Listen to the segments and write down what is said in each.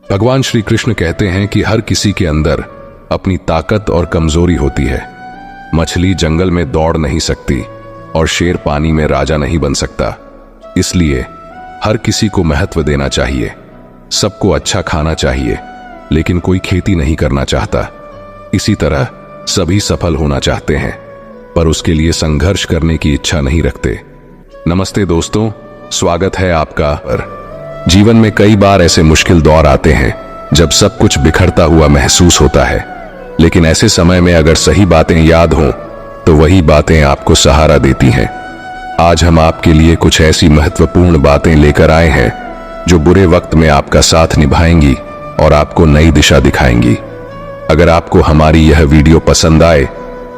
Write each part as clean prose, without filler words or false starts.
भगवान श्री कृष्ण कहते हैं कि हर किसी के अंदर अपनी ताकत और कमजोरी होती है। मछली जंगल में दौड़ नहीं सकती और शेर पानी में राजा नहीं बन सकता। इसलिए हर किसी को महत्व देना चाहिए, सबको अच्छा खाना चाहिए, लेकिन कोई खेती नहीं करना चाहता। इसी तरह सभी सफल होना चाहते हैं, पर उसके लिए संघर्ष करने की इच्छा नहीं रखते। नमस्ते दोस्तों, स्वागत है आपका। जीवन में कई बार ऐसे मुश्किल दौर आते हैं जब सब कुछ बिखरता हुआ महसूस होता है, लेकिन ऐसे समय में अगर सही बातें याद हों तो वही बातें आपको सहारा देती हैं। आज हम आपके लिए कुछ ऐसी महत्वपूर्ण बातें लेकर आए हैं जो बुरे वक्त में आपका साथ निभाएंगी और आपको नई दिशा दिखाएंगी। अगर आपको हमारी यह वीडियो पसंद आए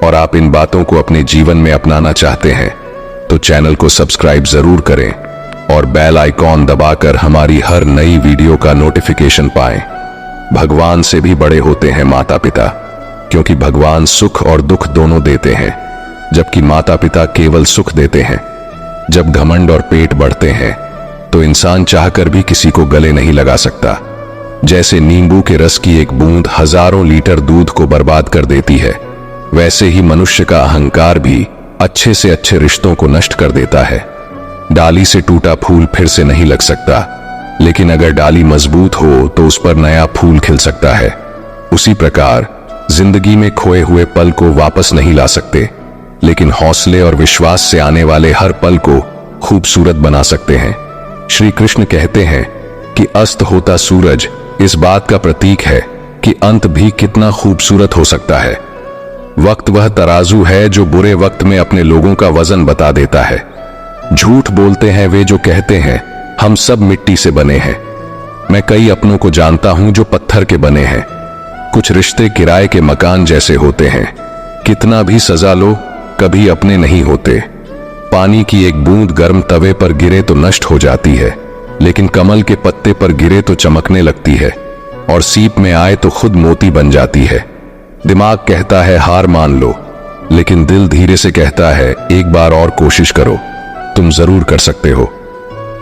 और आप इन बातों को अपने जीवन में अपनाना चाहते हैं तो चैनल को सब्सक्राइब जरूर करें और बेल आइकॉन दबाकर हमारी हर नई वीडियो का नोटिफिकेशन पाएं। भगवान से भी बड़े होते हैं माता पिता, क्योंकि भगवान सुख और दुख दोनों देते हैं, जबकि माता पिता केवल सुख देते हैं। जब घमंड और पेट बढ़ते हैं तो इंसान चाहकर भी किसी को गले नहीं लगा सकता। जैसे नींबू के रस की एक बूंद हजारों लीटर दूध को बर्बाद कर देती है, वैसे ही मनुष्य का अहंकार भी अच्छे से अच्छे रिश्तों को नष्ट कर देता है। डाली से टूटा फूल फिर से नहीं लग सकता, लेकिन अगर डाली मजबूत हो तो उस पर नया फूल खिल सकता है। उसी प्रकार जिंदगी में खोए हुए पल को वापस नहीं ला सकते, लेकिन हौसले और विश्वास से आने वाले हर पल को खूबसूरत बना सकते हैं। श्री कृष्ण कहते हैं कि अस्त होता सूरज इस बात का प्रतीक है कि अंत भी कितना खूबसूरत हो सकता है। वक्त वह तराजू है जो बुरे वक्त में अपने लोगों का वजन बता देता है। झूठ बोलते हैं वे जो कहते हैं हम सब मिट्टी से बने हैं। मैं कई अपनों को जानता हूं जो पत्थर के बने हैं। कुछ रिश्ते किराए के मकान जैसे होते हैं, कितना भी सजा लो कभी अपने नहीं होते। पानी की एक बूंद गर्म तवे पर गिरे तो नष्ट हो जाती है, लेकिन कमल के पत्ते पर गिरे तो चमकने लगती है, और सीप में आए तो खुद मोती बन जाती है। दिमाग कहता है हार मान लो, लेकिन दिल धीरे से कहता है एक बार और कोशिश करो, तुम जरूर कर सकते हो।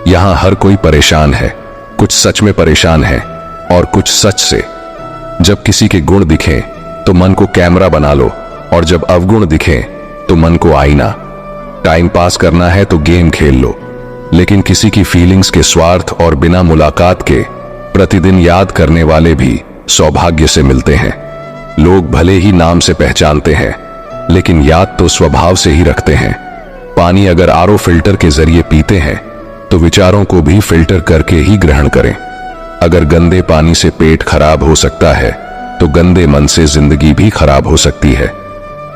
यहां हर कोई परेशान है, कुछ सच में परेशान है और कुछ सच से। जब किसी के गुण दिखें तो मन को कैमरा बना लो, और जब अवगुण दिखें तो मन को आईना। टाइम पास करना है तो गेम खेल लो, लेकिन किसी की फीलिंग्स के स्वार्थ और बिना मुलाकात के प्रतिदिन याद करने वाले भी सौभाग्य से मिलते हैं। लोग भले ही नाम से पहचानते हैं, लेकिन याद तो स्वभाव से ही रखते हैं। पानी अगर आरओ फिल्टर के जरिए पीते हैं तो विचारों को भी फिल्टर करके ही ग्रहण करें। अगर गंदे पानी से पेट खराब हो सकता है तो गंदे मन से जिंदगी भी खराब हो सकती है।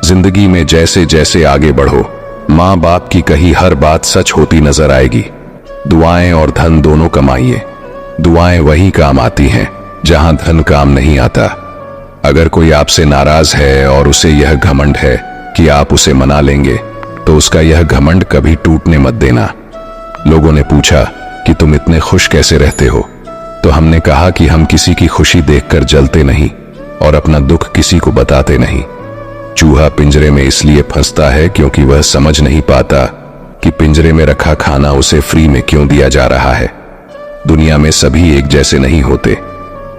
जिंदगी में जैसे जैसे आगे बढ़ो, माँ बाप की कही हर बात सच होती नजर आएगी। दुआएं और धन दोनों कमाइए। दुआएं वही काम आती हैं जहां धन काम नहीं आता। अगर कोई आपसे नाराज है और उसे यह घमंड है कि आप उसे मना लेंगे, तो उसका यह घमंड कभी टूटने मत देना। लोगों ने पूछा कि तुम इतने खुश कैसे रहते हो, तो हमने कहा कि हम किसी की खुशी देखकर जलते नहीं और अपना दुख किसी को बताते नहीं। चूहा पिंजरे में इसलिए फंसता है क्योंकि वह समझ नहीं पाता कि पिंजरे में रखा खाना उसे फ्री में क्यों दिया जा रहा है। दुनिया में सभी एक जैसे नहीं होते,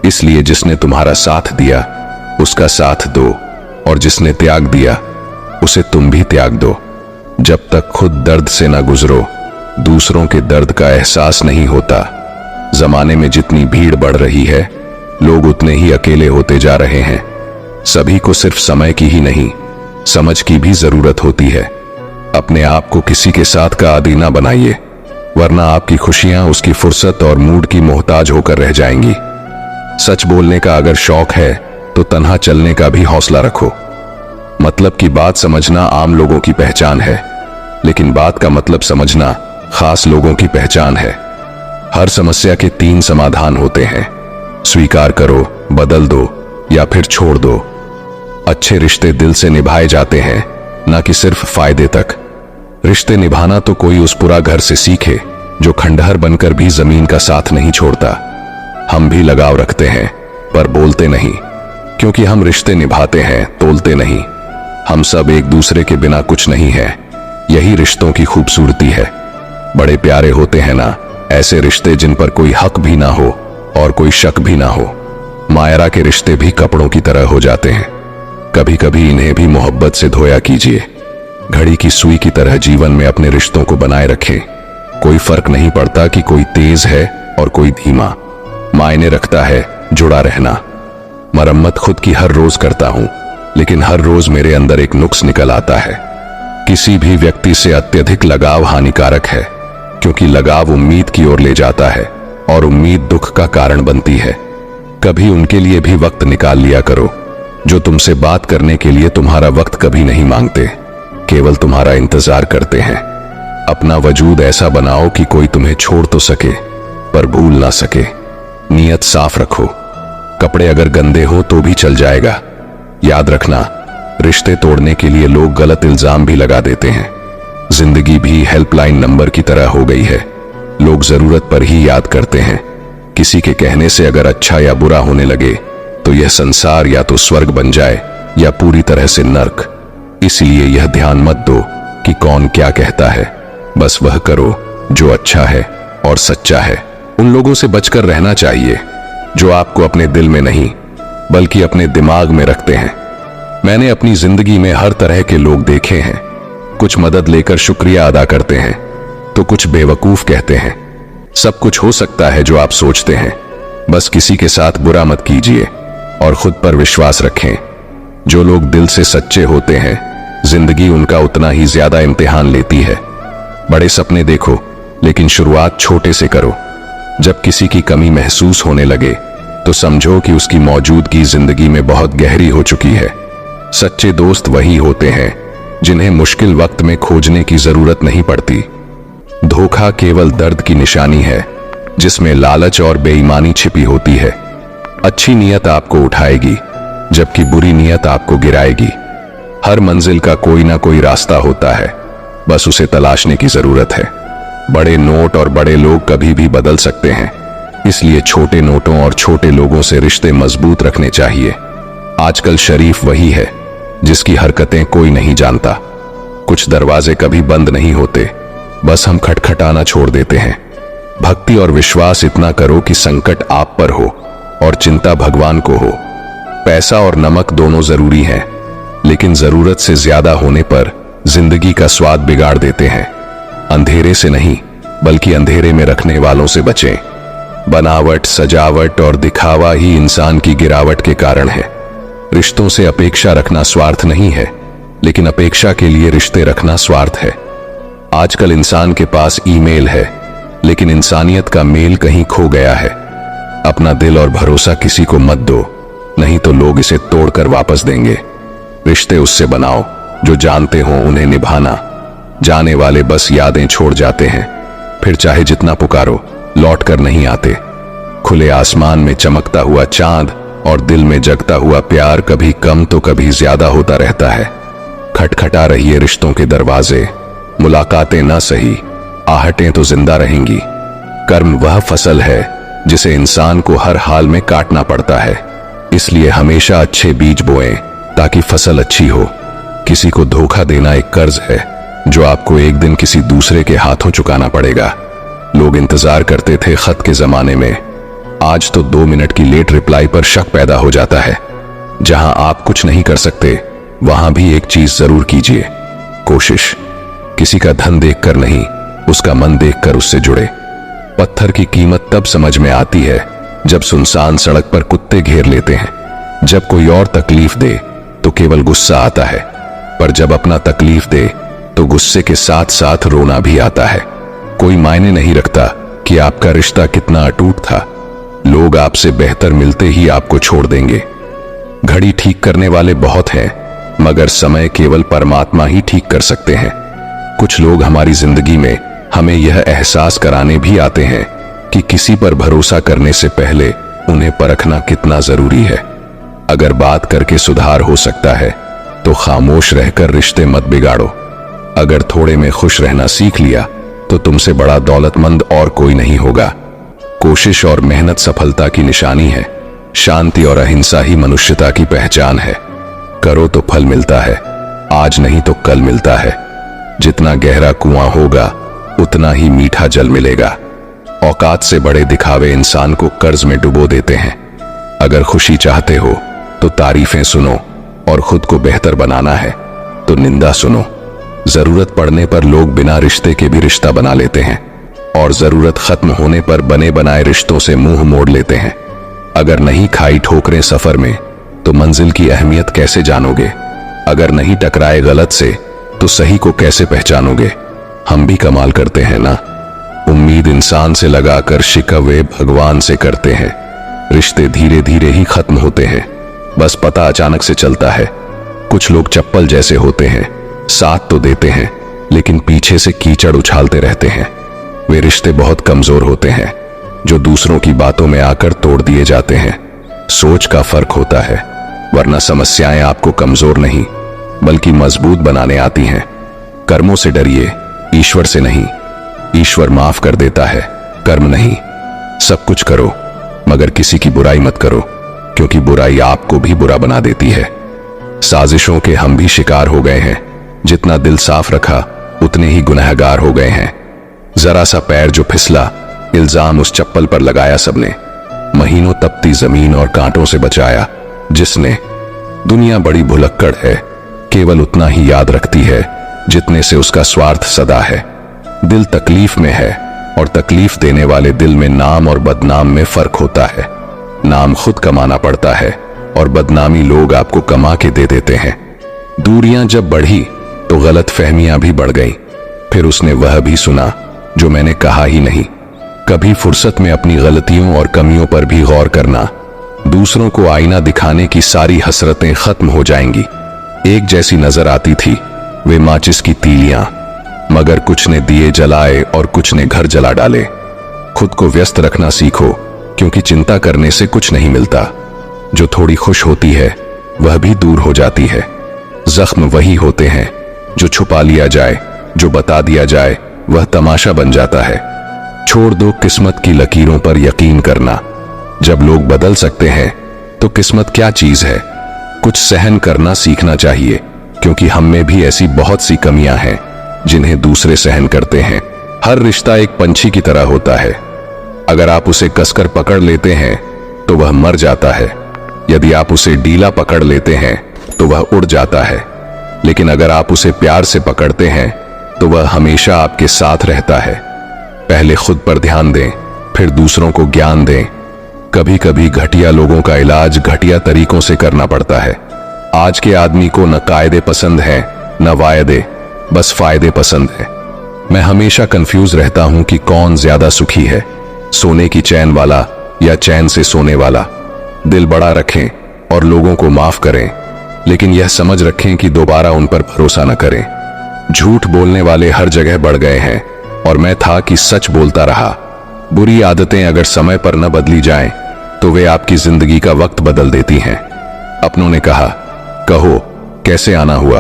इसलिए जिसने तुम्हारा साथ दिया उसका साथ दो, और जिसने त्याग दिया उसे तुम भी त्याग दो। जब तक खुद दर्द से ना गुजरो, दूसरों के दर्द का एहसास नहीं होता। जमाने में जितनी भीड़ बढ़ रही है, लोग उतने ही अकेले होते जा रहे हैं। सभी को सिर्फ समय की ही नहीं, समझ की भी जरूरत होती है। अपने आप को किसी के साथ का आदी ना बनाइए, वरना आपकी खुशियां उसकी फुर्सत और मूड की मोहताज होकर रह जाएंगी। सच बोलने का अगर शौक है तो तन्हा चलने का भी हौसला रखो। मतलब की बात समझना आम लोगों की पहचान है, लेकिन बात का मतलब समझना खास लोगों की पहचान है। हर समस्या के 3 समाधान होते हैं, स्वीकार करो, बदल दो या फिर छोड़ दो। अच्छे रिश्ते दिल से निभाए जाते हैं, ना कि सिर्फ फायदे तक। रिश्ते निभाना तो कोई उस पूरा घर से सीखे जो खंडहर बनकर भी जमीन का साथ नहीं छोड़ता। हम भी लगाव रखते हैं पर बोलते नहीं, क्योंकि हम रिश्ते निभाते हैं, तोलते नहीं। हम सब एक दूसरे के बिना कुछ नहीं है, यही रिश्तों की खूबसूरती है। बड़े प्यारे होते हैं ना ऐसे रिश्ते जिन पर कोई हक भी ना हो और कोई शक भी ना हो। मायरा के रिश्ते भी कपड़ों की तरह हो जाते हैं, कभी कभी इन्हें भी मोहब्बत से धोया कीजिए। घड़ी की सुई की तरह जीवन में अपने रिश्तों को बनाए रखें। कोई फर्क नहीं पड़ता कि कोई तेज है और कोई धीमा, मायने रखता है जुड़ा रहना। मरम्मत खुद की हर रोज करता हूं, लेकिन हर रोज मेरे अंदर एक नुक्स निकल आता है। किसी भी व्यक्ति से अत्यधिक लगाव हानिकारक है, क्योंकि लगाव उम्मीद की ओर ले जाता है और उम्मीद दुख का कारण बनती है। कभी उनके लिए भी वक्त निकाल लिया करो जो तुमसे बात करने के लिए तुम्हारा वक्त कभी नहीं मांगते, केवल तुम्हारा इंतजार करते हैं। अपना वजूद ऐसा बनाओ कि कोई तुम्हें छोड़ तो सके पर भूल ना सके। नीयत साफ रखो, कपड़े अगर गंदे हो तो भी चल जाएगा। याद रखना, रिश्ते तोड़ने के लिए लोग गलत इल्जाम भी लगा देते हैं। जिंदगी भी हेल्पलाइन नंबर की तरह हो गई है, लोग जरूरत पर ही याद करते हैं। किसी के कहने से अगर अच्छा या बुरा होने लगे तो यह संसार या तो स्वर्ग बन जाए या पूरी तरह से नर्क। इसलिए यह ध्यान मत दो कि कौन क्या कहता है, बस वह करो जो अच्छा है और सच्चा है। उन लोगों से बचकर रहना चाहिए जो आपको अपने दिल में नहीं बल्कि अपने दिमाग में रखते हैं। मैंने अपनी जिंदगी में हर तरह के लोग देखे हैं। कुछ मदद लेकर शुक्रिया अदा करते हैं तो कुछ बेवकूफ कहते हैं। सब कुछ हो सकता है जो आप सोचते हैं, बस किसी के साथ बुरा मत कीजिए और खुद पर विश्वास रखें। जो लोग दिल से सच्चे होते हैं, जिंदगी उनका उतना ही ज्यादा इम्तिहान लेती है। बड़े सपने देखो, लेकिन शुरुआत छोटे से करो। जब किसी की कमी महसूस होने लगे तो समझो कि उसकी मौजूदगी जिंदगी में बहुत गहरी हो चुकी है। सच्चे दोस्त वही होते हैं जिन्हें मुश्किल वक्त में खोजने की जरूरत नहीं पड़ती। धोखा केवल दर्द की निशानी है जिसमें लालच और बेईमानी छिपी होती है। अच्छी नीयत आपको उठाएगी जबकि बुरी नीयत आपको गिराएगी। हर मंजिल का कोई ना कोई रास्ता होता है, बस उसे तलाशने की जरूरत है। बड़े नोट और बड़े लोग कभी भी बदल सकते हैं, इसलिए छोटे नोटों और छोटे लोगों से रिश्ते मजबूत रखने चाहिए। आजकल शरीफ वही है जिसकी हरकतें कोई नहीं जानता। कुछ दरवाजे कभी बंद नहीं होते, बस हम खटखटाना छोड़ देते हैं। भक्ति और विश्वास इतना करो कि संकट आप पर हो और चिंता भगवान को हो। पैसा और नमक दोनों जरूरी हैं, लेकिन जरूरत से ज्यादा होने पर जिंदगी का स्वाद बिगाड़ देते हैं। अंधेरे से नहीं बल्कि अंधेरे में रखने वालों से बचें। बनावट, सजावट और दिखावा ही इंसान की गिरावट के कारण है। रिश्तों से अपेक्षा रखना स्वार्थ नहीं है, लेकिन अपेक्षा के लिए रिश्ते रखना स्वार्थ है। आजकल इंसान के पास ईमेल है, लेकिन इंसानियत का मेल कहीं खो गया है। अपना दिल और भरोसा किसी को मत दो, नहीं तो लोग इसे तोड़कर वापस देंगे। रिश्ते उससे बनाओ जो जानते हो उन्हें निभाना। जाने वाले बस यादें छोड़ जाते हैं, फिर चाहे जितना पुकारो लौट कर नहीं आते। खुले आसमान में चमकता हुआ चांद और दिल में जगता हुआ प्यार कभी कम तो कभी ज्यादा होता रहता है। खटखटा रहिए रिश्तों के दरवाजे, मुलाकातें ना सही, आहटें तो जिंदा रहेंगी। कर्म वह फसल है जिसे इंसान को हर हाल में काटना पड़ता है, इसलिए हमेशा अच्छे बीज बोएं ताकि फसल अच्छी हो। किसी को धोखा देना एक कर्ज है जो आपको एक दिन किसी दूसरे के हाथों चुकाना पड़ेगा। लोग इंतजार करते थे खत के जमाने में, आज तो 2 मिनट की लेट रिप्लाई पर शक पैदा हो जाता है। जहां आप कुछ नहीं कर सकते वहां भी एक चीज जरूर कीजिए, कोशिश। किसी का धन देखकर नहीं, उसका मन देखकर उससे जुड़े। पत्थर की कीमत तब समझ में आती है जब सुनसान सड़क पर कुत्ते घेर लेते हैं। जब कोई और तकलीफ दे तो केवल गुस्सा आता है, पर जब अपना तकलीफ दे तो गुस्से के साथ साथ रोना भी आता है। कोई मायने नहीं रखता कि आपका रिश्ता कितना अटूट था, लोग आपसे बेहतर मिलते ही आपको छोड़ देंगे। घड़ी ठीक करने वाले बहुत हैं, मगर समय केवल परमात्मा ही ठीक कर सकते हैं। कुछ लोग हमारी जिंदगी में हमें यह एहसास कराने भी आते हैं कि किसी पर भरोसा करने से पहले उन्हें परखना कितना जरूरी है। अगर बात करके सुधार हो सकता है तो खामोश रहकर रिश्ते मत बिगाड़ो। अगर थोड़े में खुश रहना सीख लिया तो तुमसे बड़ा दौलतमंद और कोई नहीं होगा। कोशिश और मेहनत सफलता की निशानी है। शांति और अहिंसा ही मनुष्यता की पहचान है। करो तो फल मिलता है, आज नहीं तो कल मिलता है। जितना गहरा कुआं होगा उतना ही मीठा जल मिलेगा। औकात से बड़े दिखावे इंसान को कर्ज में डुबो देते हैं। अगर खुशी चाहते हो तो तारीफें सुनो, और खुद को बेहतर बनाना है तो निंदा सुनो। जरूरत पड़ने पर लोग बिना रिश्ते के भी रिश्ता बना लेते हैं, और जरूरत खत्म होने पर बने बनाए रिश्तों से मुंह मोड़ लेते हैं। अगर नहीं खाई ठोकरें सफर में तो मंजिल की अहमियत कैसे जानोगे? अगर नहीं टकराए गलत से तो सही को कैसे पहचानोगे? हम भी कमाल करते हैं ना। उम्मीद इंसान से लगाकर शिकवे भगवान से करते हैं। रिश्ते धीरे धीरे ही खत्म होते हैं, बस पता अचानक से चलता है। कुछ लोग चप्पल जैसे होते हैं, साथ तो देते हैं लेकिन पीछे से कीचड़ उछालते रहते हैं। वे रिश्ते बहुत कमजोर होते हैं जो दूसरों की बातों में आकर तोड़ दिए जाते हैं। सोच का फर्क होता है, वरना समस्याएं आपको कमजोर नहीं बल्कि मजबूत बनाने आती हैं। कर्मों से डरिए, ईश्वर से नहीं। ईश्वर माफ कर देता है, कर्म नहीं। सब कुछ करो मगर किसी की बुराई मत करो, क्योंकि बुराई आपको भी बुरा बना देती है। साजिशों के हम भी शिकार हो गए हैं। जितना दिल साफ रखा उतने ही गुनहगार हो गए हैं। जरा सा पैर जो फिसला, इल्जाम उस चप्पल पर लगाया सबने। महीनों तपती जमीन और कांटों से बचाया जिसने। दुनिया बड़ी भुलक्कड़ है, केवल उतना ही याद रखती है जितने से उसका स्वार्थ सदा है। दिल तकलीफ में है और तकलीफ देने वाले दिल में नाम और बदनाम में फर्क होता है। नाम खुद कमाना पड़ता है और बदनामी लोग आपको कमा के दे देते हैं। दूरियां जब बढ़ी तो गलत फहमियां भी बढ़ गई। फिर उसने वह भी सुना जो मैंने कहा ही नहीं। कभी फुर्सत में अपनी गलतियों और कमियों पर भी गौर करना। दूसरों को आईना दिखाने की सारी हसरतें खत्म हो जाएंगी। एक जैसी नजर आती थी वे माचिस की तीलियां, मगर कुछ ने दिए जलाए और कुछ ने घर जला डाले। खुद को व्यस्त रखना सीखो, क्योंकि चिंता करने से कुछ नहीं मिलता। जो थोड़ी खुश होती है वह भी दूर हो जाती है। जख्म वही होते हैं जो छुपा लिया जाए, जो बता दिया जाए वह तमाशा बन जाता है। छोड़ दो किस्मत की लकीरों पर यकीन करना। जब लोग बदल सकते हैं तो किस्मत क्या चीज है? कुछ सहन करना सीखना चाहिए, क्योंकि हम में भी ऐसी बहुत सी कमियां हैं जिन्हें दूसरे सहन करते हैं। हर रिश्ता एक पंछी की तरह होता है। अगर आप उसे कसकर पकड़ लेते हैं तो वह मर जाता है। यदि आप उसे ढीला पकड़ लेते हैं तो वह उड़ जाता है। लेकिन अगर आप उसे प्यार से पकड़ते हैं तो वह हमेशा आपके साथ रहता है। पहले खुद पर ध्यान दें, फिर दूसरों को ज्ञान दें। कभी कभी घटिया लोगों का इलाज घटिया तरीकों से करना पड़ता है। आज के आदमी को न कायदे पसंद है न वायदे, बस फायदे पसंद है। मैं हमेशा कंफ्यूज रहता हूं कि कौन ज्यादा सुखी है, सोने की चैन वाला या चैन से सोने वाला। दिल बड़ा रखें और लोगों को माफ करें, लेकिन यह समझ रखें कि दोबारा उन पर भरोसा न करें। झूठ बोलने वाले हर जगह बढ़ गए हैं और मैं था कि सच बोलता रहा। बुरी आदतें अगर समय पर न बदली जाएं, तो वे आपकी जिंदगी का वक्त बदल देती हैं। अपनों ने कहा, कहो कैसे आना हुआ,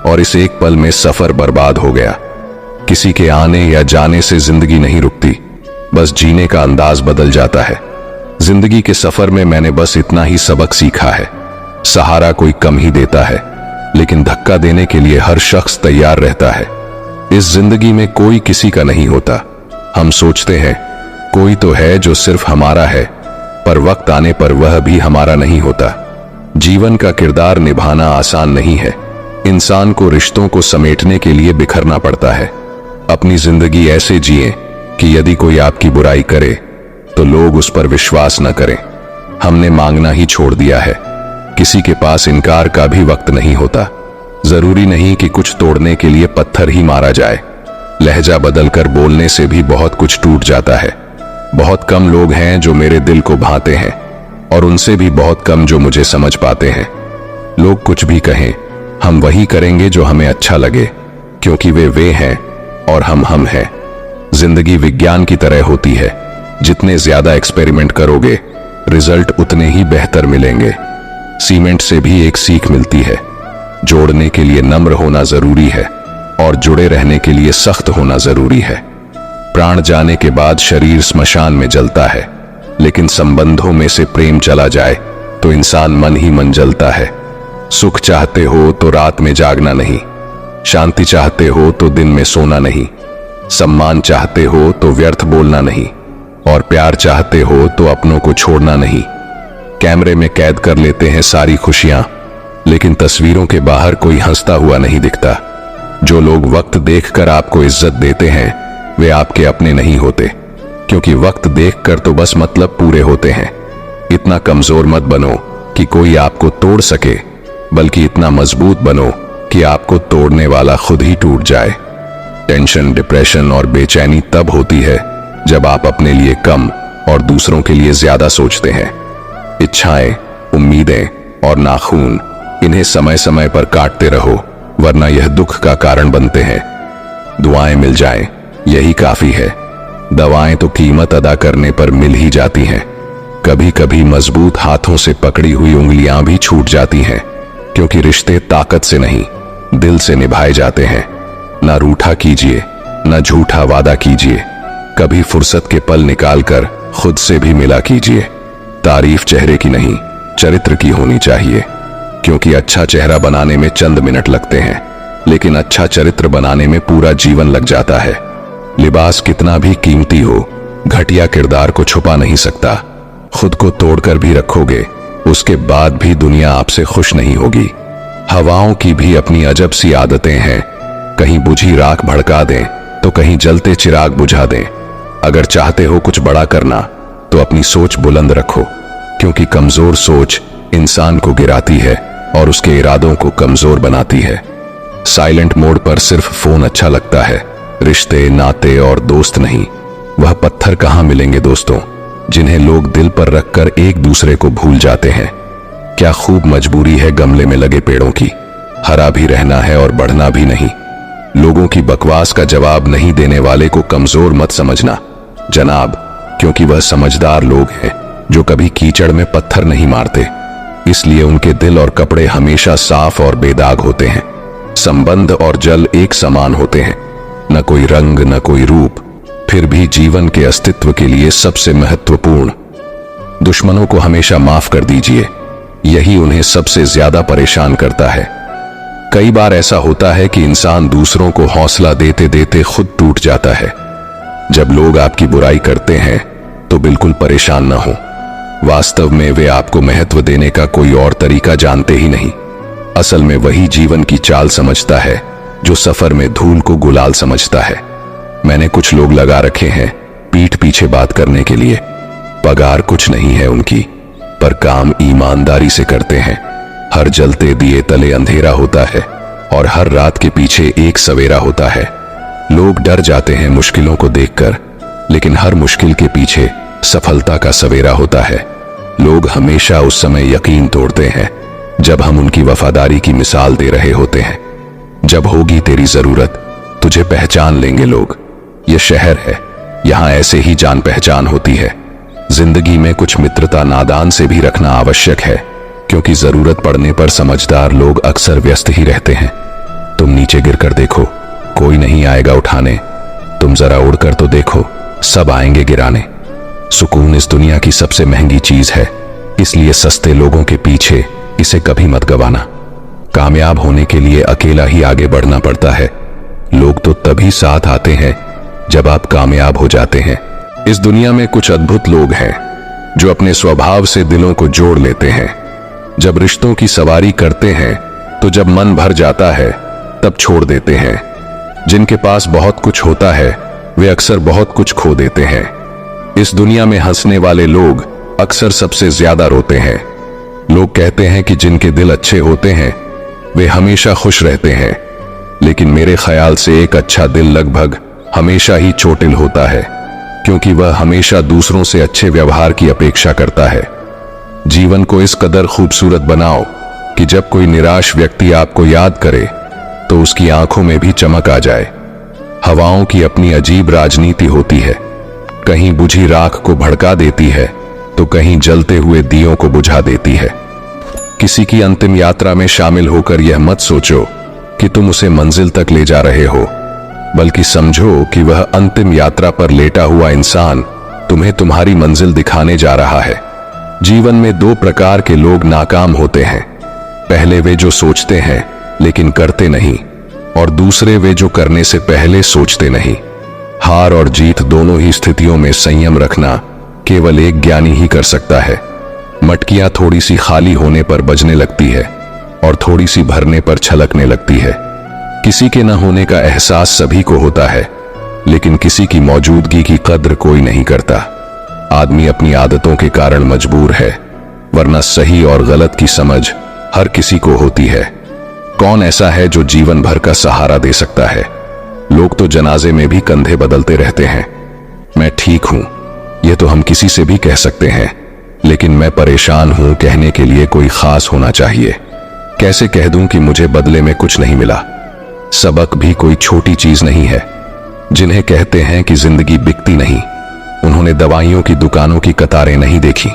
और इस एक पल में सफर बर्बाद हो गया। किसी के आने या जाने से जिंदगी नहीं रुकती, बस जीने का अंदाज बदल जाता है। जिंदगी के सफर में मैंने बस इतना ही सबक सीखा है। सहारा कोई कम ही देता है, लेकिन धक्का देने के लिए हर शख्स तैयार रहता है। इस जिंदगी में कोई किसी का नहीं होता। हम सोचते हैं कोई तो है जो सिर्फ हमारा है, पर वक्त आने पर वह भी हमारा नहीं होता। जीवन का किरदार निभाना आसान नहीं है। इंसान को रिश्तों को समेटने के लिए बिखरना पड़ता है। अपनी जिंदगी ऐसे जिए कि यदि कोई आपकी बुराई करे तो लोग उस पर विश्वास न करें। हमने मांगना ही छोड़ दिया है। किसी के पास इनकार का भी वक्त नहीं होता। जरूरी नहीं कि कुछ तोड़ने के लिए पत्थर ही मारा जाए। लहजा बदलकर बोलने से भी बहुत कुछ टूट जाता है। बहुत कम लोग हैं जो मेरे दिल को भाते हैं, और उनसे भी बहुत कम जो मुझे समझ पाते हैं। लोग कुछ भी कहें, हम वही करेंगे जो हमें अच्छा लगे, क्योंकि वे हैं और हम हैं। जिंदगी विज्ञान की तरह होती है। जितने ज्यादा एक्सपेरिमेंट करोगे, रिजल्ट उतने ही बेहतर मिलेंगे। सीमेंट से भी एक सीख मिलती है। जोड़ने के लिए नम्र होना जरूरी है, और जुड़े रहने के लिए सख्त होना जरूरी है। प्राण जाने के बाद शरीर स्मशान में जलता है, लेकिन संबंधों में से प्रेम चला जाए तो इंसान मन ही मन जलता है। सुख चाहते हो तो रात में जागना नहीं, शांति चाहते हो तो दिन में सोना नहीं, सम्मान चाहते हो तो व्यर्थ बोलना नहीं, और प्यार चाहते हो तो अपनों को छोड़ना नहीं। कैमरे में कैद कर लेते हैं सारी खुशियां, लेकिन तस्वीरों के बाहर कोई हंसता हुआ नहीं दिखता। जो लोग वक्त देखकर आपको इज्जत देते हैं वे आपके अपने नहीं होते, क्योंकि वक्त देखकर तो बस मतलब पूरे होते हैं। इतना कमजोर मत बनो कि कोई आपको तोड़ सके, बल्कि इतना मजबूत बनो कि आपको तोड़ने वाला खुद ही टूट जाए। टेंशन, डिप्रेशन और बेचैनी तब होती है जब आप अपने लिए कम और दूसरों के लिए ज्यादा सोचते हैं। इच्छाएं, उम्मीदें और नाखून, इन्हें समय समय पर काटते रहो, वरना यह दुख का कारण बनते हैं। दुआएं मिल जाएं, यही काफी है। दवाएं तो कीमत अदा करने पर मिल ही जाती हैं। कभी कभी मजबूत हाथों से पकड़ी हुई उंगलियां भी छूट जाती हैं, क्योंकि रिश्ते ताकत से नहीं, दिल से निभाए जाते हैं। ना रूठा कीजिए, ना झूठा वादा कीजिए। कभी फुर्सत के पल निकालकर खुद से भी मिला कीजिए। तारीफ चेहरे की नहीं, चरित्र की होनी चाहिए, क्योंकि अच्छा चेहरा बनाने में चंद मिनट लगते हैं, लेकिन अच्छा चरित्र बनाने में पूरा जीवन लग जाता है। लिबास कितना भी कीमती हो, घटिया किरदार को छुपा नहीं सकता। खुद को तोड़कर भी रखोगे, उसके बाद भी दुनिया आपसे खुश नहीं होगी। हवाओं की भी अपनी अजब सी आदतें हैं, कहीं बुझी राख भड़का दें तो कहीं जलते चिराग बुझा दें। अगर चाहते हो कुछ बड़ा करना तो अपनी सोच बुलंद रखो, क्योंकि कमजोर सोच इंसान को गिराती है और उसके इरादों को कमजोर बनाती है। साइलेंट मोड पर सिर्फ फोन अच्छा लगता है, रिश्ते, नाते और दोस्त नहीं। वह पत्थर कहां मिलेंगे दोस्तों, जिन्हें लोग दिल पर रखकर एक दूसरे को भूल जाते हैं। क्या खूब मजबूरी है गमले में लगे पेड़ों की, हरा भी रहना है और बढ़ना भी नहीं। लोगों की बकवास का जवाब नहीं देने वाले को कमजोर मत समझना जनाब, क्योंकि वह समझदार लोग हैं जो कभी कीचड़ में पत्थर नहीं मारते, इसलिए उनके दिल और कपड़े हमेशा साफ और बेदाग होते हैं। संबंध और जल एक समान होते हैं, न कोई रंग न कोई रूप, फिर भी जीवन के अस्तित्व के लिए सबसे महत्वपूर्ण। दुश्मनों को हमेशा माफ कर दीजिए, यही उन्हें सबसे ज्यादा परेशान करता है। कई बार ऐसा होता है कि इंसान दूसरों को हौसला देते देते खुद टूट जाता है। जब लोग आपकी बुराई करते हैं तो बिल्कुल परेशान न हो, वास्तव में वे आपको महत्व देने का कोई और तरीका जानते ही नहीं। असल में वही जीवन की चाल समझता है जो सफर में धूल को गुलाल समझता है। मैंने कुछ लोग लगा रखे हैं पीठ पीछे बात करने के लिए। पगार कुछ नहीं है उनकी, पर काम ईमानदारी से करते हैं। हर जलते दिए तले अंधेरा होता है और हर रात के पीछे एक सवेरा होता है। लोग डर जाते हैं मुश्किलों को देखकर, लेकिन हर मुश्किल के पीछे सफलता का सवेरा होता है। लोग हमेशा उस समय यकीन तोड़ते हैं जब हम उनकी वफादारी की मिसाल दे रहे होते हैं। जब होगी तेरी जरूरत तुझे पहचान लेंगे लोग। यह शहर है, यहां ऐसे ही जान पहचान होती है। जिंदगी में कुछ मित्रता नादान से भी रखना आवश्यक है, क्योंकि जरूरत पड़ने पर समझदार लोग अक्सर व्यस्त ही रहते हैं। तुम नीचे गिरकर देखो, कोई नहीं आएगा उठाने। तुम जरा उड़कर तो देखो, सब आएंगे गिराने। सुकून इस दुनिया की सबसे महंगी चीज है, इसलिए सस्ते लोगों के पीछे इसे कभी मत गवाना। कामयाब होने के लिए अकेला ही आगे बढ़ना पड़ता है। लोग तो तभी साथ आते हैं जब आप कामयाब हो जाते हैं। इस दुनिया में कुछ अद्भुत लोग हैं जो अपने स्वभाव से दिलों को जोड़ लेते हैं। जब रिश्तों की सवारी करते हैं तो जब मन भर जाता है तब छोड़ देते हैं। जिनके पास बहुत कुछ होता है वे अक्सर बहुत कुछ खो देते हैं। इस दुनिया में हंसने वाले लोग अक्सर सबसे ज्यादा रोते हैं। लोग कहते हैं कि जिनके दिल अच्छे होते हैं वे हमेशा खुश रहते हैं, लेकिन मेरे ख्याल से एक अच्छा दिल लगभग हमेशा ही चोटिल होता है, क्योंकि वह हमेशा दूसरों से अच्छे व्यवहार की अपेक्षा करता है। जीवन को इस कदर खूबसूरत बनाओ कि जब कोई निराश व्यक्ति आपको याद करे तो उसकी आंखों में भी चमक आ जाए। हवाओं की अपनी अजीब राजनीति होती है, कहीं बुझी राख को भड़का देती है तो कहीं जलते हुए दियों को बुझा देती है। किसी की अंतिम यात्रा में शामिल होकर यह मत सोचो कि तुम उसे मंजिल तक ले जा रहे हो, बल्कि समझो कि वह अंतिम यात्रा पर लेटा हुआ इंसान तुम्हें तुम्हारी मंजिल दिखाने जा रहा है। जीवन में दो प्रकार के लोग नाकाम होते हैं। पहले वे जो सोचते हैं लेकिन करते नहीं, और दूसरे वे जो करने से पहले सोचते नहीं। हार और जीत दोनों ही स्थितियों में संयम रखना केवल एक ज्ञानी ही कर सकता है। मटकियां थोड़ी सी खाली होने पर बजने लगती है और थोड़ी सी भरने पर छलकने लगती है। किसी के न होने का एहसास सभी को होता है, लेकिन किसी की मौजूदगी की कद्र कोई नहीं करता। आदमी अपनी आदतों के कारण मजबूर है, वरना सही और गलत की समझ हर किसी को होती है। कौन ऐसा है जो जीवन भर का सहारा दे सकता है? लोग तो जनाजे में भी कंधे बदलते रहते हैं। मैं ठीक हूं, यह तो हम किसी से भी कह सकते हैं, लेकिन मैं परेशान हूं कहने के लिए कोई खास होना चाहिए। कैसे कह दूं कि मुझे बदले में कुछ नहीं मिला? सबक भी कोई छोटी चीज नहीं है। जिन्हें कहते हैं कि जिंदगी बिकती नहीं, उन्होंने दवाइयों की दुकानों की कतारें नहीं देखी।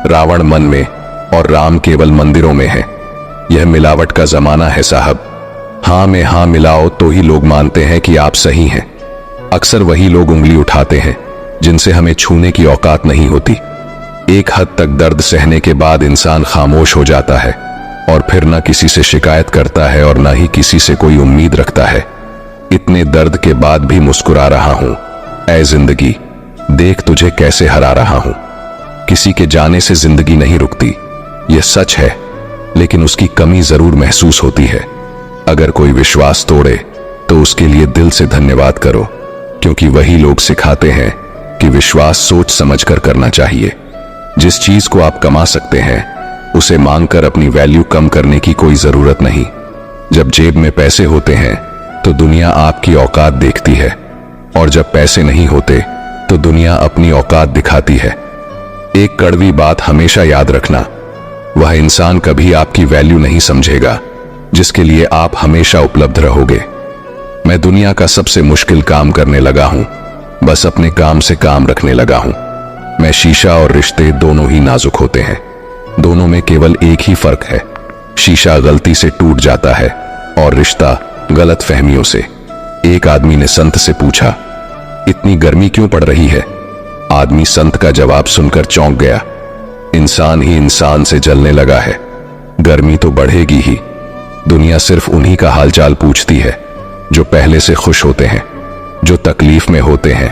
रावण मन में और राम केवल मंदिरों में है। यह मिलावट का जमाना है साहब। हां में हां मिलाओ तो ही लोग मानते हैं कि आप सही हैं। अक्सर वही लोग उंगली उठाते हैं जिनसे हमें छूने की औकात नहीं होती। एक हद तक दर्द सहने के बाद इंसान खामोश हो जाता है और फिर न किसी से शिकायत करता है और न ही किसी से कोई उम्मीद रखता है। इतने दर्द के बाद भी मुस्कुरा रहा हूं। ऐ जिंदगी, देख तुझे कैसे हरा रहा हूं। किसी के जाने से जिंदगी नहीं रुकती, यह सच है, लेकिन उसकी कमी जरूर महसूस होती है। अगर कोई विश्वास तोड़े तो उसके लिए दिल से धन्यवाद करो, क्योंकि वही लोग सिखाते हैं कि विश्वास सोच समझकर करना चाहिए। जिस चीज को आप कमा सकते हैं उसे मांगकर अपनी वैल्यू कम करने की कोई जरूरत नहीं। जब जेब में पैसे होते हैं तो दुनिया आपकी औकात देखती है, और जब पैसे नहीं होते तो दुनिया अपनी औकात दिखाती है। एक कड़वी बात हमेशा याद रखना, वह इंसान कभी आपकी वैल्यू नहीं समझेगा जिसके लिए आप हमेशा उपलब्ध रहोगे। मैं दुनिया का सबसे मुश्किल काम करने लगा हूं, बस अपने काम से काम रखने लगा हूं। मैं शीशा और रिश्ते दोनों ही नाजुक होते हैं। दोनों में केवल एक ही फर्क है, शीशा गलती से टूट जाता है और रिश्ता गलत फहमियों से। एक आदमी ने संत से पूछा, इतनी गर्मी क्यों पड़ रही है? आदमी संत का जवाब सुनकर चौंक गया। इंसान ही इंसान से जलने लगा है, गर्मी तो बढ़ेगी ही। दुनिया सिर्फ उन्हीं का हालचाल पूछती है जो पहले से खुश होते हैं। जो तकलीफ में होते हैं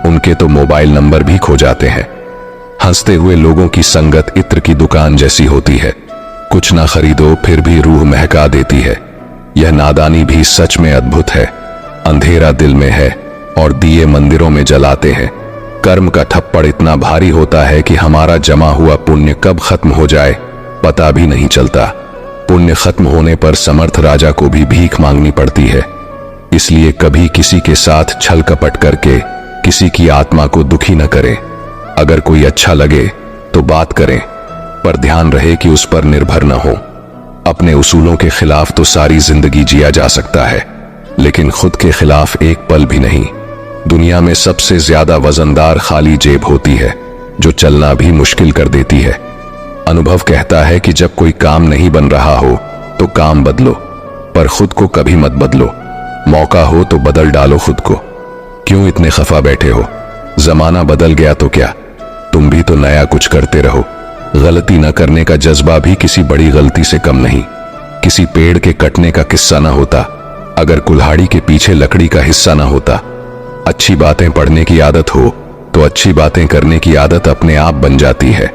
उनके तो मोबाइल नंबर भी खो जाते हैं। हंसते हुए लोगों की संगत इत्र की दुकान जैसी होती है, कुछ ना खरीदो फिर भी रूह महका देती है। यह नादानी भी सच में अद्भुत है। अंधेरा दिल में है और दिए मंदिरों में जलाते हैं। कर्म का थप्पड़ इतना भारी होता है कि हमारा जमा हुआ पुण्य कब खत्म हो जाए पता भी नहीं चलता। पुण्य खत्म होने पर समर्थ राजा को भी भीख मांगनी पड़ती है। इसलिए कभी किसी के साथ छल कपट करके किसी की आत्मा को दुखी न करें। अगर कोई अच्छा लगे तो बात करें, पर ध्यान रहे कि उस पर निर्भर न हो। अपने उसूलों के खिलाफ तो सारी जिंदगी जिया जा सकता है, लेकिन खुद के खिलाफ एक पल भी नहीं। दुनिया में सबसे ज्यादा वजनदार खाली जेब होती है, जो चलना भी मुश्किल कर देती है। अनुभव कहता है कि जब कोई काम नहीं बन रहा हो तो काम बदलो, पर खुद को कभी मत बदलो। मौका हो तो बदल डालो खुद को। क्यों इतने खफा बैठे हो? जमाना बदल गया तो क्या, तुम भी तो नया कुछ करते रहो। गलती न करने का जज्बा भी किसी बड़ी गलती से कम नहीं। किसी पेड़ के कटने का किस्सा न होता अगर कुल्हाड़ी के पीछे लकड़ी का हिस्सा न होता। अच्छी बातें पढ़ने की आदत हो तो अच्छी बातें करने की आदत अपने आप बन जाती है।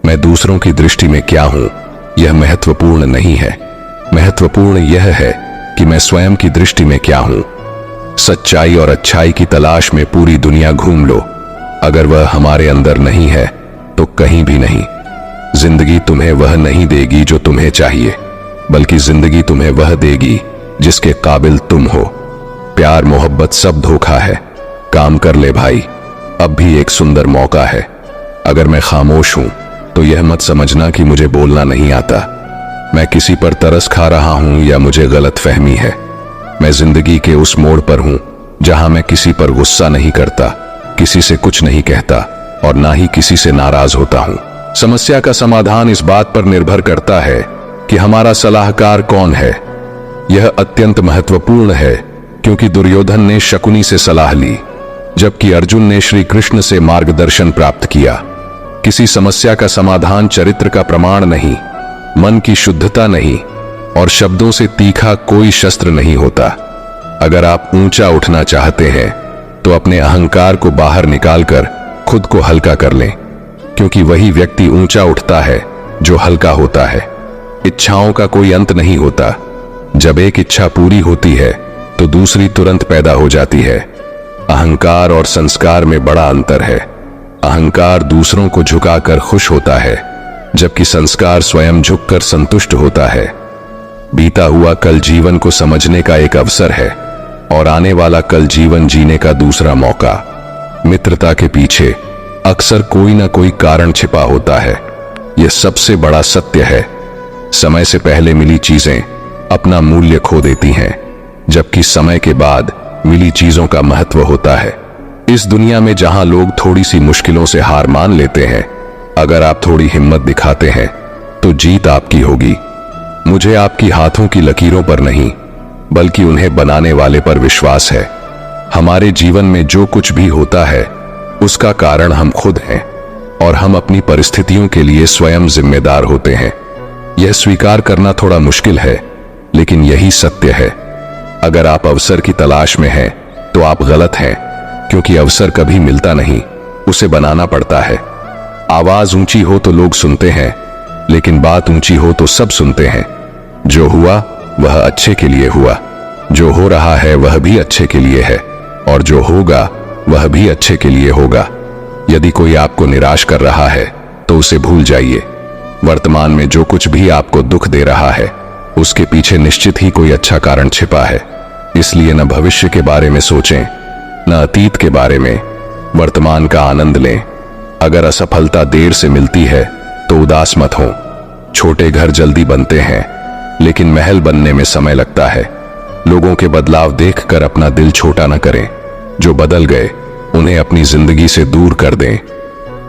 मैं दूसरों की दृष्टि में क्या हूं यह महत्वपूर्ण नहीं है। महत्वपूर्ण यह है कि मैं स्वयं की दृष्टि में क्या हूं। सच्चाई और अच्छाई की तलाश में पूरी दुनिया घूम लो, अगर वह हमारे अंदर नहीं है तो कहीं भी नहीं। जिंदगी तुम्हें वह नहीं देगी जो तुम्हें चाहिए, बल्कि जिंदगी तुम्हें वह देगी जिसके काबिल तुम हो। प्यार मोहब्बत सब धोखा है। काम कर ले भाई, अब भी एक सुंदर मौका है। अगर मैं खामोश हूं तो यह मत समझना कि मुझे बोलना नहीं आता। मैं किसी पर तरस खा रहा हूं या मुझे गलत फहमी है। मैं जिंदगी के उस मोड़ पर हूं जहां मैं किसी पर गुस्सा नहीं करता, किसी से कुछ नहीं कहता और ना ही किसी से नाराज होता हूं। समस्या का समाधान इस बात पर निर्भर करता है कि हमारा सलाहकार कौन है। यह अत्यंत महत्वपूर्ण है, क्योंकि दुर्योधन ने शकुनी से सलाह ली, जबकि अर्जुन ने श्री कृष्ण से मार्गदर्शन प्राप्त किया। किसी समस्या का समाधान चरित्र का प्रमाण नहीं, मन की शुद्धता नहीं और शब्दों से तीखा कोई शस्त्र नहीं होता। अगर आप ऊंचा उठना चाहते हैं तो अपने अहंकार को बाहर निकालकर खुद को हल्का कर लें, क्योंकि वही व्यक्ति ऊंचा उठता है जो हल्का होता है। इच्छाओं का कोई अंत नहीं होता। जब एक इच्छा पूरी होती है तो दूसरी तुरंत पैदा हो जाती है। अहंकार और संस्कार में बड़ा अंतर है। अहंकार दूसरों को झुकाकर खुश होता है, जबकि संस्कार स्वयं झुककर संतुष्ट होता है। बीता हुआ कल जीवन को समझने का एक अवसर है और आने वाला कल जीवन जीने का दूसरा मौका। मित्रता के पीछे अक्सर कोई ना कोई कारण छिपा होता है। यह सबसे बड़ा सत्य है। समय से पहले मिली चीजें अपना मूल्य खो देती हैं, जबकि समय के बाद मिली चीजों का महत्व होता है। इस दुनिया में जहां लोग थोड़ी सी मुश्किलों से हार मान लेते हैं, अगर आप थोड़ी हिम्मत दिखाते हैं तो जीत आपकी होगी। मुझे आपकी हाथों की लकीरों पर नहीं, बल्कि उन्हें बनाने वाले पर विश्वास है। हमारे जीवन में जो कुछ भी होता है उसका कारण हम खुद हैं और हम अपनी परिस्थितियों के लिए स्वयं जिम्मेदार होते हैं। यह स्वीकार करना थोड़ा मुश्किल है, लेकिन यही सत्य है। अगर आप अवसर की तलाश में हैं तो आप गलत हैं, क्योंकि अवसर कभी मिलता नहीं, उसे बनाना पड़ता है। आवाज ऊंची हो तो लोग सुनते हैं, लेकिन बात ऊंची हो तो सब सुनते हैं। जो हुआ वह अच्छे के लिए हुआ, जो हो रहा है वह भी अच्छे के लिए है, और जो होगा वह भी अच्छे के लिए होगा। यदि कोई आपको निराश कर रहा है तो उसे भूल जाइए। वर्तमान में जो कुछ भी आपको दुख दे रहा है उसके पीछे निश्चित ही कोई अच्छा कारण छिपा है। इसलिए न भविष्य के बारे में सोचें, न अतीत के बारे में। वर्तमान का आनंद लें। अगर असफलता देर से मिलती है तो उदास मत हो। छोटे घर जल्दी बनते हैं, लेकिन महल बनने में समय लगता है। लोगों के बदलाव देखकर अपना दिल छोटा न करें। जो बदल गए उन्हें अपनी जिंदगी से दूर कर दें।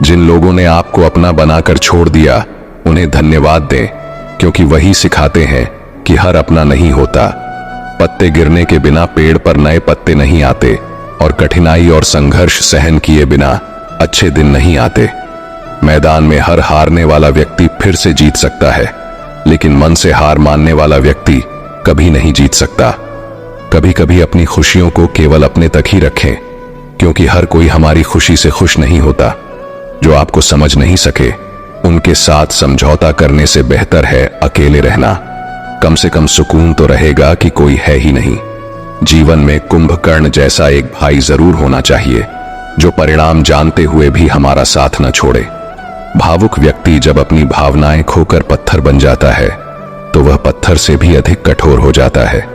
जिन लोगों ने आपको अपना बनाकर छोड़ दिया उन्हें धन्यवाद दें, क्योंकि वही सिखाते हैं कि हर अपना नहीं होता। पत्ते गिरने के बिना पेड़ पर नए पत्ते नहीं आते, और कठिनाई और संघर्ष सहन किए बिना अच्छे दिन नहीं आते। मैदान में हर हारने वाला व्यक्ति फिर से जीत सकता है, लेकिन मन से हार मानने वाला व्यक्ति कभी नहीं जीत सकता। कभी कभी अपनी खुशियों को केवल अपने तक ही रखें, क्योंकि हर कोई हमारी खुशी से खुश नहीं होता। जो आपको समझ नहीं सके उनके साथ समझौता करने से बेहतर है अकेले रहना। कम से कम सुकून तो रहेगा कि कोई है ही नहीं। जीवन में कुंभकर्ण जैसा एक भाई जरूर होना चाहिए, जो परिणाम जानते हुए भी हमारा साथ न छोड़े। भावुक व्यक्ति जब अपनी भावनाएं खोकर पत्थर बन जाता है तो वह पत्थर से भी अधिक कठोर हो जाता है।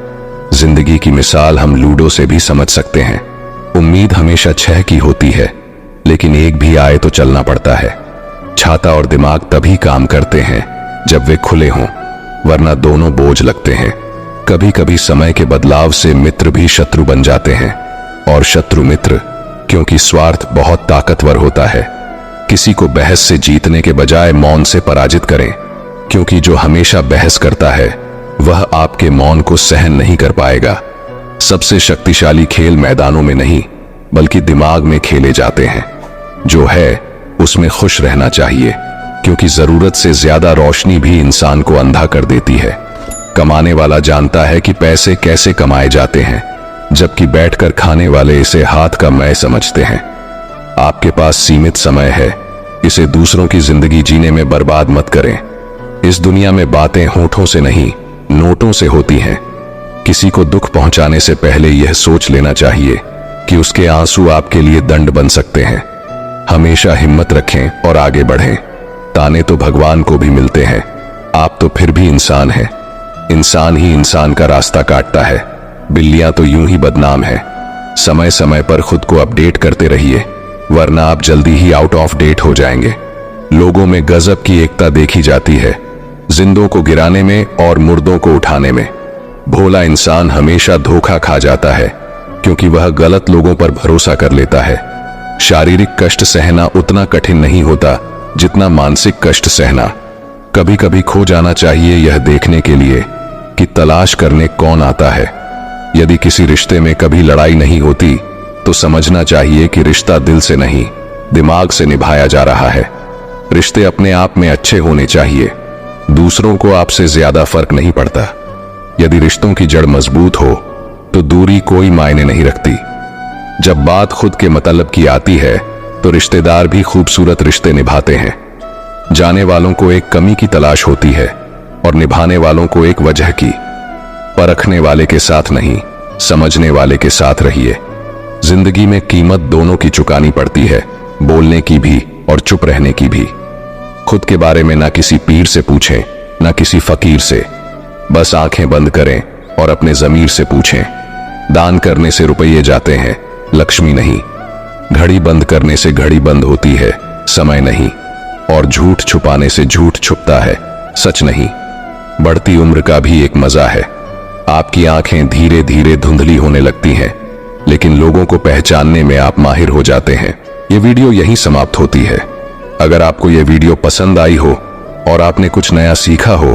जिंदगी की मिसाल हम लूडो से भी समझ सकते हैं। उम्मीद हमेशा 6 की होती है, लेकिन एक भी आए तो चलना पड़ता है। छाता और दिमाग तभी काम करते हैं जब वे खुले हों, वरना दोनों बोझ लगते हैं। कभी कभी समय के बदलाव से मित्र भी शत्रु बन जाते हैं, और शत्रु मित्र, क्योंकि स्वार्थ बहुत ताकतवर होता है। किसी को बहस से जीतने के बजाय मौन से पराजित करें, क्योंकि जो हमेशा बहस करता है वह आपके मौन को सहन नहीं कर पाएगा। सबसे शक्तिशाली खेल मैदानों में नहीं, बल्कि दिमाग में खेले जाते हैं। जो है उसमें खुश रहना चाहिए, क्योंकि जरूरत से ज्यादा रोशनी भी इंसान को अंधा कर देती है। कमाने वाला जानता है कि पैसे कैसे कमाए जाते हैं, जबकि बैठकर खाने वाले इसे हाथ का मैं समझते हैं। आपके पास सीमित समय है, इसे दूसरों की जिंदगी जीने में बर्बाद मत करें। इस दुनिया में बातें होठों से नहीं, नोटों से होती हैं। किसी को दुख पहुंचाने से पहले यह सोच लेना चाहिए कि उसके आंसू आपके लिए दंड बन सकते हैं। हमेशा हिम्मत रखें और आगे बढ़ें। ताने तो भगवान को भी मिलते हैं, आप तो फिर भी इंसान हैं। इंसान ही इंसान का रास्ता काटता है, बिल्लियां तो यूं ही बदनाम है। समय समय पर खुद को अपडेट करते रहिए, वरना आप जल्दी ही आउट ऑफ डेट हो जाएंगे। लोगों में गजब की एकता देखी जाती है, जिंदों को गिराने में और मुर्दों को उठाने में। भोला इंसान हमेशा धोखा खा जाता है, क्योंकि वह गलत लोगों पर भरोसा कर लेता है। शारीरिक कष्ट सहना उतना कठिन नहीं होता जितना मानसिक कष्ट सहना। कभी कभी खो जाना चाहिए यह देखने के लिए कि तलाश करने कौन आता है। यदि किसी रिश्ते में कभी लड़ाई नहीं होती तो समझना चाहिए कि रिश्ता दिल से नहीं, दिमाग से निभाया जा रहा है। रिश्ते अपने आप में अच्छे होने चाहिए, दूसरों को आपसे ज्यादा फर्क नहीं पड़ता। यदि रिश्तों की जड़ मजबूत हो तो दूरी कोई मायने नहीं रखती। जब बात खुद के मतलब की आती है तो रिश्तेदार भी खूबसूरत रिश्ते निभाते हैं। जाने वालों को एक कमी की तलाश होती है और निभाने वालों को एक वजह की। परखने वाले के साथ नहीं, समझने वाले के साथ रहिए। जिंदगी में कीमत दोनों की चुकानी पड़ती है, बोलने की भी और चुप रहने की भी। खुद के बारे में ना किसी पीर से पूछें, ना किसी फकीर से। बस आंखें बंद करें और अपने जमीर से पूछें। दान करने से रुपये जाते हैं, लक्ष्मी नहीं। घड़ी बंद करने से घड़ी बंद होती है, समय नहीं। और झूठ छुपाने से झूठ छुपता है, सच नहीं। बढ़ती उम्र का भी एक मजा है। आपकी आंखें धीरे धीरे धुंधली होने लगती हैं, लेकिन लोगों को पहचानने में आप माहिर हो जाते हैं। ये वीडियो यहीं समाप्त होती है। अगर आपको ये वीडियो पसंद आई हो और आपने कुछ नया सीखा हो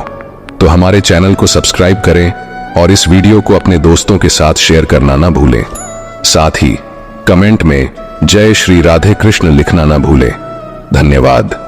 तो हमारे चैनल को सब्सक्राइब करें और इस वीडियो को अपने दोस्तों के साथ शेयर करना ना भूलें। साथ ही कमेंट में जय श्री राधे कृष्ण लिखना ना भूलें। धन्यवाद।